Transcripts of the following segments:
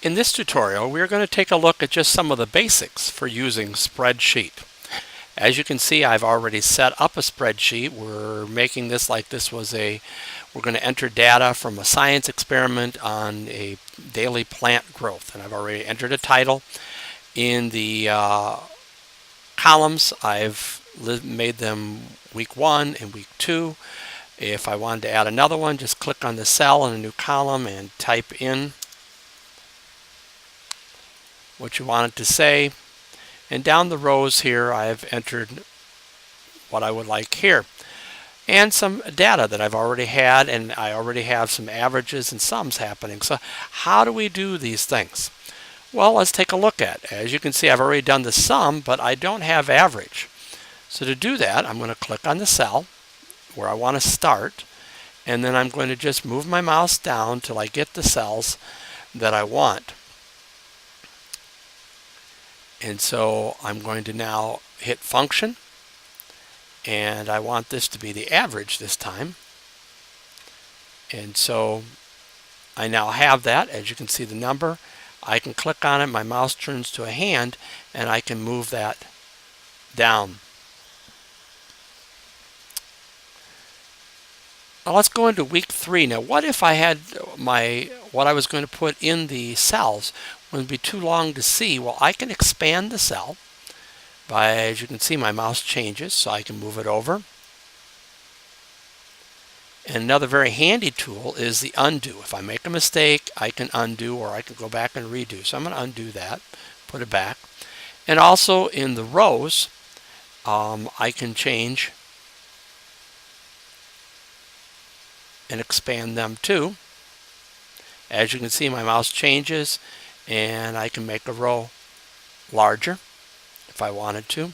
In this tutorial, we are going to take a look at just some of the basics for using Spreadsheet. As you can see, I've already set up a spreadsheet. We're making this like this was we're going to enter data from a science experiment on a daily plant growth. And I've already entered a title. In the columns, I've made them week 1 and week 2. If I wanted to add another one, just click on the cell in a new column and type in what you want it to say. And down the rows here, I've entered what I would like here. And some data that I've already had, and I already have some averages and sums happening. So how do we do these things? Well, let's take a look at it. As you can see, I've already done the sum, but I don't have average. So to do that, I'm going to click on the cell where I want to start, and then I'm going to just move my mouse down till I get the cells that I want. And so I'm going to now hit function, and I want this to be the average this time. And so I now have that. As you can see the number, I can click on it, my mouse turns to a hand, and I can move that down. Now let's go into week 3. Now what if I had what I was going to put in the cells would be too long to see? Well, I can expand the cell by, as you can see, my mouse changes, so I can move it over. And another very handy tool is the undo. If I make a mistake, I can undo, or I can go back and redo. So I'm going to undo that, put it back. And also in the rows, I can change and expand them too. As you can see, my mouse changes, and I can make a row larger if I wanted to.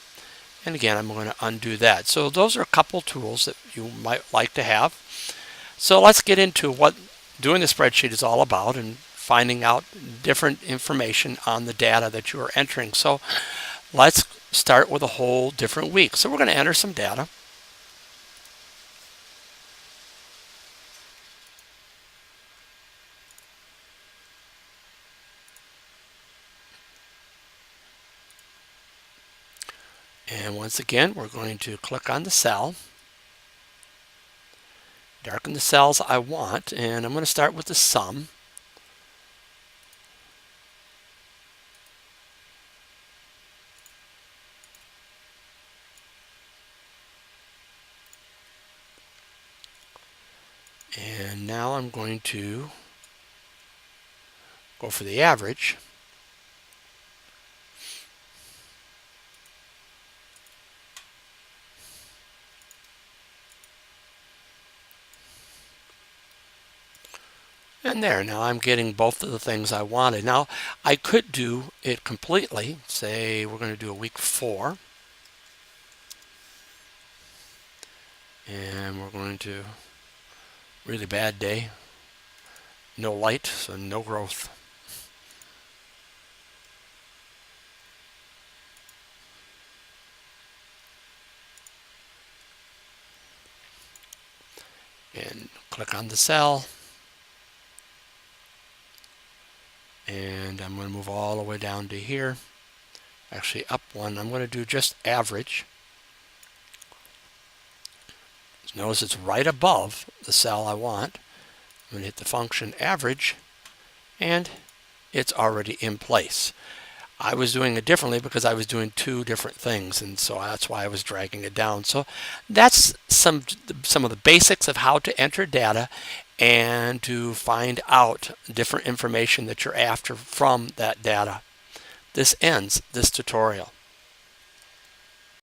And again, I'm going to undo that. So those are a couple tools that you might like to have. So let's get into what doing the spreadsheet is all about and finding out different information on the data that you are entering. So let's start with a whole different week. So we're going to enter some data. And once again, we're going to click on the cell, darken the cells I want, and I'm going to start with the sum. And now I'm going to go for the average. And there, now I'm getting both of the things I wanted. Now, I could do it completely. Say we're going to do a week 4. And we're going to, really bad day. No light, so no growth. And click on the cell. And I'm going to move all the way down to here. Actually up one. I'm going to do just average. Notice it's right above the cell I want. I'm going to hit the function average, and it's already in place. I was doing it differently because I was doing 2 different things, and so that's why I was dragging it down. So that's some of the basics of how to enter data and to find out different information that you're after from that data. This ends this tutorial.